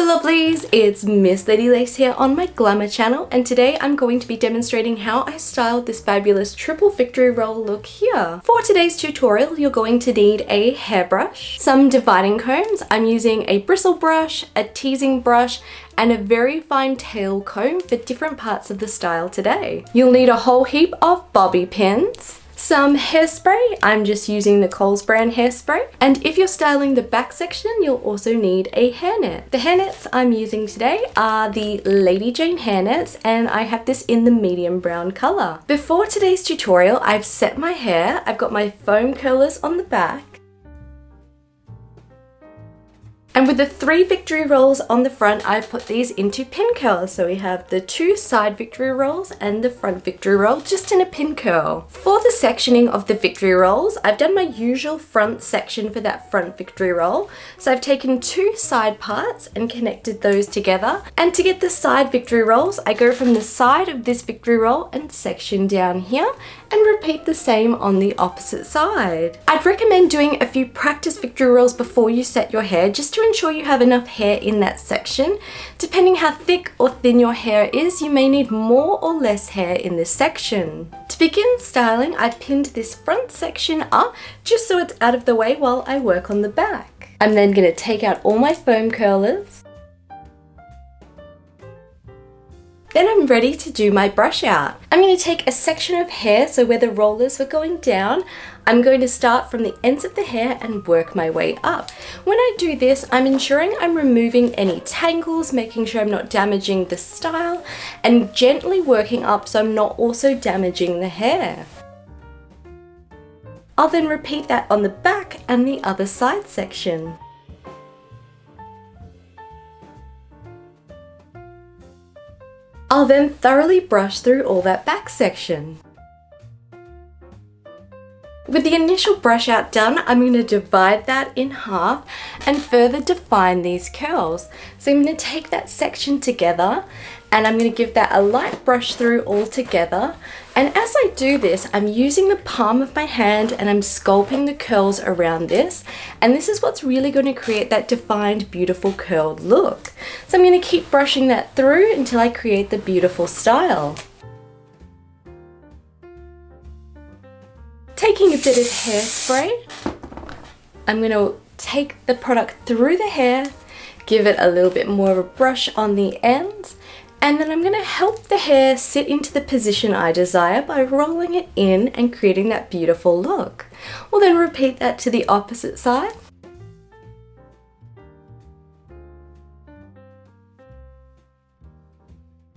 Hello lovelies, it's Miss Lady Lace here on my glamour channel, and today I'm going to be demonstrating how I styled this fabulous triple victory roll look here. For today's tutorial, you're going to need a hairbrush, some dividing combs. I'm using a bristle brush, a teasing brush, and a very fine tail comb for different parts of the style today. You'll need a whole heap of bobby pins, some hairspray. I'm just using the Coles brand hairspray. And if you're styling the back section, you'll also need a hairnet. The hairnets I'm using today are the Lady Jane hairnets, and I have this in the medium brown color. Before today's tutorial, I've set my hair. I've got my foam curlers on the back. And with the 3 victory rolls on the front, I've put these into pin curls. So we have the 2 side victory rolls and the front victory roll just in a pin curl. For the sectioning of the victory rolls, I've done my usual front section for that front victory roll. So I've taken 2 side parts and connected those together. And to get the side victory rolls, I go from the side of this victory roll and section down here and repeat the same on the opposite side. I'd recommend doing a few practice victory rolls before you set your hair, just to ensure you have enough hair in that section. Depending how thick or thin your hair is, you may need more or less hair in this section. To begin styling, I've pinned this front section up just so it's out of the way while I work on the back. I'm then going to take out all my foam curlers. Then I'm ready to do my brush out. I'm going to take a section of hair, so where the rollers were going down, I'm going to start from the ends of the hair and work my way up. When I do this, I'm ensuring I'm removing any tangles, making sure I'm not damaging the style, and gently working up so I'm not also damaging the hair. I'll then repeat that on the back and the other side section. I'll then thoroughly brush through all that back section. With the initial brush out done, I'm going to divide that in half and further define these curls. So I'm going to take that section together and I'm going to give that a light brush through all together. And as I do this, I'm using the palm of my hand and I'm sculpting the curls around this. And this is what's really going to create that defined, beautiful curled look. So I'm going to keep brushing that through until I create the beautiful style. Taking a bit of hairspray, I'm going to take the product through the hair, give it a little bit more of a brush on the ends, and then I'm going to help the hair sit into the position I desire by rolling it in and creating that beautiful look. We'll then repeat that to the opposite side.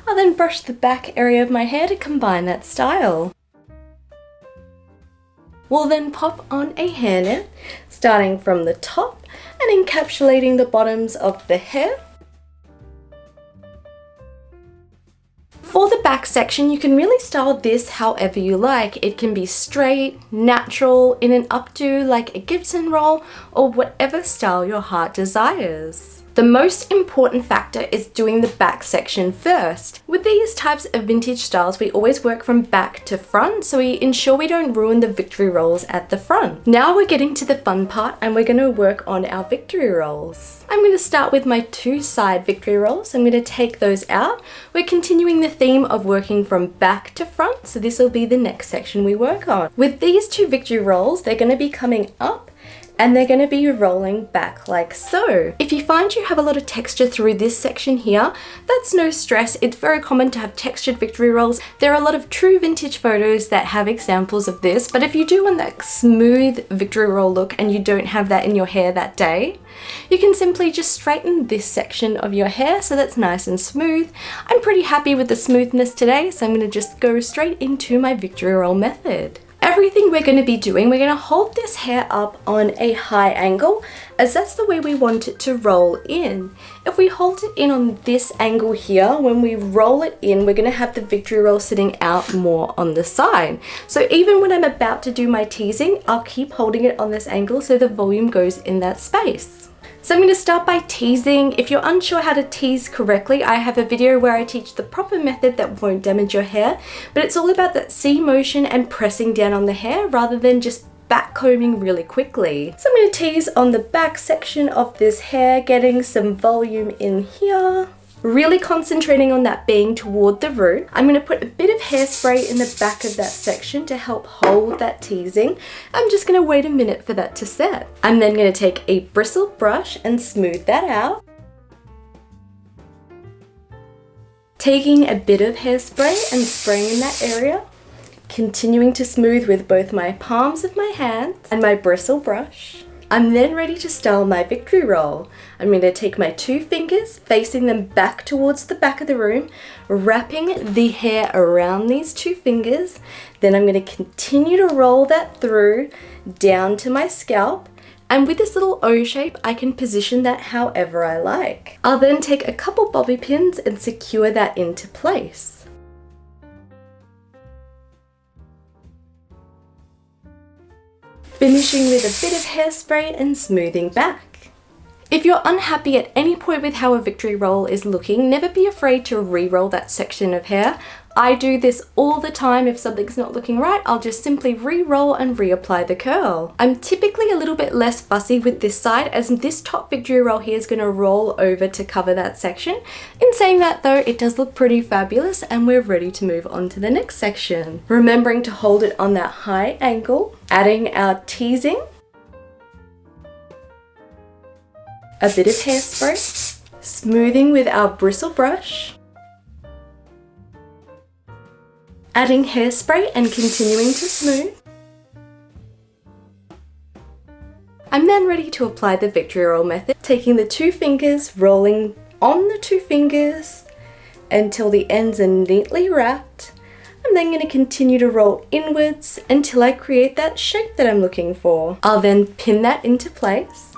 I'll then brush the back area of my hair to combine that style. We'll then pop on a hairnet, starting from the top and encapsulating the bottoms of the hair. For the back section, you can really style this however you like. It can be straight, natural, in an updo like a Gibson roll, or whatever style your heart desires. The most important factor is doing the back section first. With these types of vintage styles, we always work from back to front, so we ensure we don't ruin the victory rolls at the front. Now we're getting to the fun part and we're going to work on our victory rolls. I'm going to start with my 2 side victory rolls. I'm going to take those out. We're continuing the theme of working from back to front, so this will be the next section we work on. With these 2 victory rolls, they're going to be coming up and they're going to be rolling back like so. If you find you have a lot of texture through this section here, that's no stress. It's very common to have textured victory rolls. There are a lot of true vintage photos that have examples of this, but if you do want that smooth victory roll look and you don't have that in your hair that day, you can simply just straighten this section of your hair so that's nice and smooth. I'm pretty happy with the smoothness today, so I'm going to just go straight into my victory roll method. Everything we're going to be doing, we're going to hold this hair up on a high angle, as that's the way we want it to roll in. If we hold it in on this angle here, when we roll it in, we're going to have the victory roll sitting out more on the side. So even when I'm about to do my teasing, I'll keep holding it on this angle so the volume goes in that space. So I'm going to start by teasing. If you're unsure how to tease correctly, I have a video where I teach the proper method that won't damage your hair, but it's all about that C motion and pressing down on the hair rather than just back combing really quickly. So I'm going to tease on the back section of this hair, getting some volume in here. Really concentrating on that being toward the root. I'm going to put a bit of hairspray in the back of that section to help hold that teasing. I'm just going to wait a minute for that to set. I'm then going to take a bristle brush and smooth that out. Taking a bit of hairspray and spraying in that area. Continuing to smooth with both my palms of my hands and my bristle brush. I'm then ready to style my victory roll. I'm going to take my 2 fingers, facing them back towards the back of the room, wrapping the hair around these 2 fingers. Then I'm going to continue to roll that through down to my scalp. And with this little O shape, I can position that however I like. I'll then take a couple bobby pins and secure that into place. Finishing with a bit of hairspray and smoothing back. If you're unhappy at any point with how a victory roll is looking, never be afraid to re-roll that section of hair. I do this all the time. If something's not looking right, I'll just simply re-roll and reapply the curl. I'm typically a little bit less fussy with this side, as this top victory roll here is going to roll over to cover that section. In saying that though, it does look pretty fabulous and we're ready to move on to the next section. Remembering to hold it on that high angle, adding our teasing, a bit of hairspray, smoothing with our bristle brush, adding hairspray and continuing to smooth. I'm then ready to apply the victory roll method, taking the 2 fingers, rolling on the 2 fingers until the ends are neatly wrapped. I'm then going to continue to roll inwards until I create that shape that I'm looking for. I'll then pin that into place.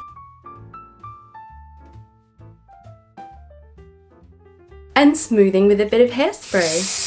And smoothing with a bit of hairspray.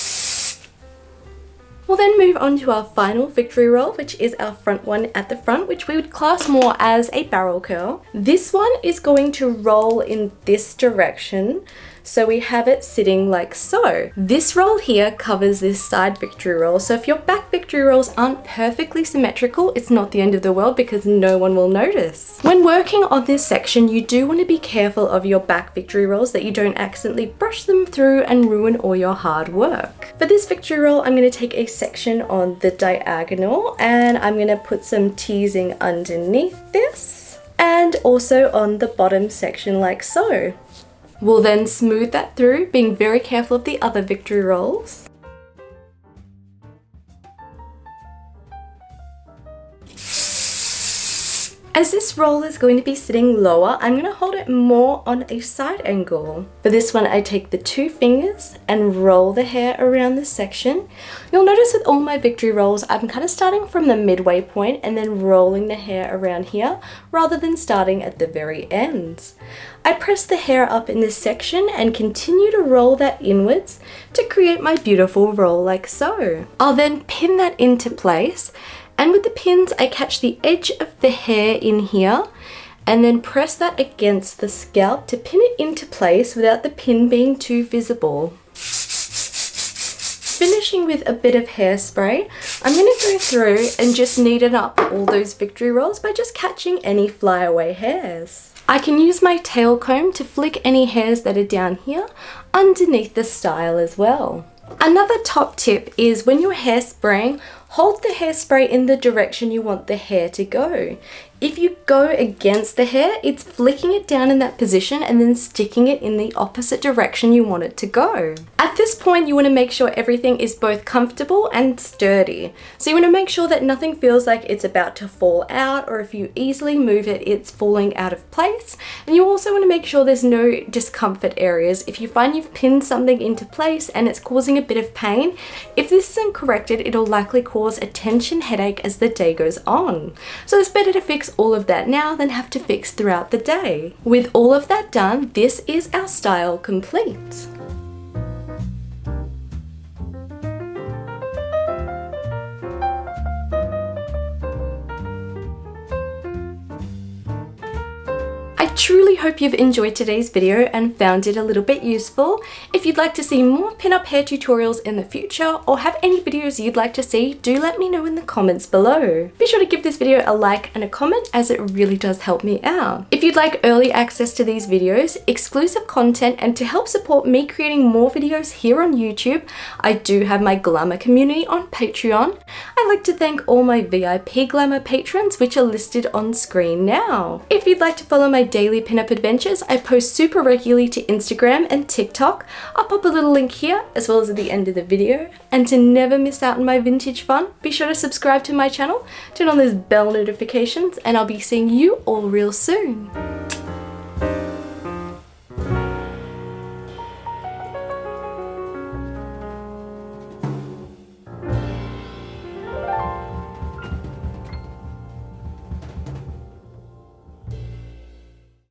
We'll then move on to our final victory roll, which is our front one at the front, which we would class more as a barrel curl. This one is going to roll in this direction, so we have it sitting like so. This roll here covers this side victory roll, so if your back victory rolls aren't perfectly symmetrical, it's not the end of the world because no one will notice. When working on this section, you do want to be careful of your back victory rolls, that you don't accidentally brush them through and ruin all your hard work. For this victory roll, I'm going to take a section on the diagonal and I'm going to put some teasing underneath this and also on the bottom section like so. We'll then smooth that through, being very careful of the other victory rolls. As this roll is going to be sitting lower, I'm going to hold it more on a side angle. For this one, I take the 2 fingers and roll the hair around this section. You'll notice with all my victory rolls, I'm kind of starting from the midway point and then rolling the hair around here rather than starting at the very ends. I press the hair up in this section and continue to roll that inwards to create my beautiful roll like so. I'll then pin that into place. And with the pins, I catch the edge of the hair in here and then press that against the scalp to pin it into place without the pin being too visible. Finishing with a bit of hairspray, I'm going to go through and just neaten up all those victory rolls by just catching any flyaway hairs. I can use my tail comb to flick any hairs that are down here underneath the style as well. Another top tip is when you're hairspraying, hold the hairspray in the direction you want the hair to go. If you go against the hair, it's flicking it down in that position and then sticking it in the opposite direction you want it to go. At this point, you want to make sure everything is both comfortable and sturdy. So you want to make sure that nothing feels like it's about to fall out, or if you easily move it, it's falling out of place. And you also want to make sure there's no discomfort areas. If you find you've pinned something into place and it's causing a bit of pain, if this isn't corrected, it'll likely cause a tension headache as the day goes on. So it's better to fix all of that now than have to fix throughout the day. With all of that done, this is our style complete. I truly hope you've enjoyed today's video and found it a little bit useful. If you'd like to see more pinup hair tutorials in the future or have any videos you'd like to see, do let me know in the comments below. Be sure to give this video a like and a comment as it really does help me out. If you'd like early access to these videos, exclusive content, and to help support me creating more videos here on YouTube, I do have my Glamour community on Patreon. I'd like to thank all my VIP Glamour patrons, which are listed on screen now. If you'd like to follow my daily pinup adventures, I post super regularly to Instagram and TikTok. I'll pop a little link here as well as at the end of the video. And to never miss out on my vintage fun, be sure to subscribe to my channel, turn on those bell notifications, and I'll be seeing you all real soon.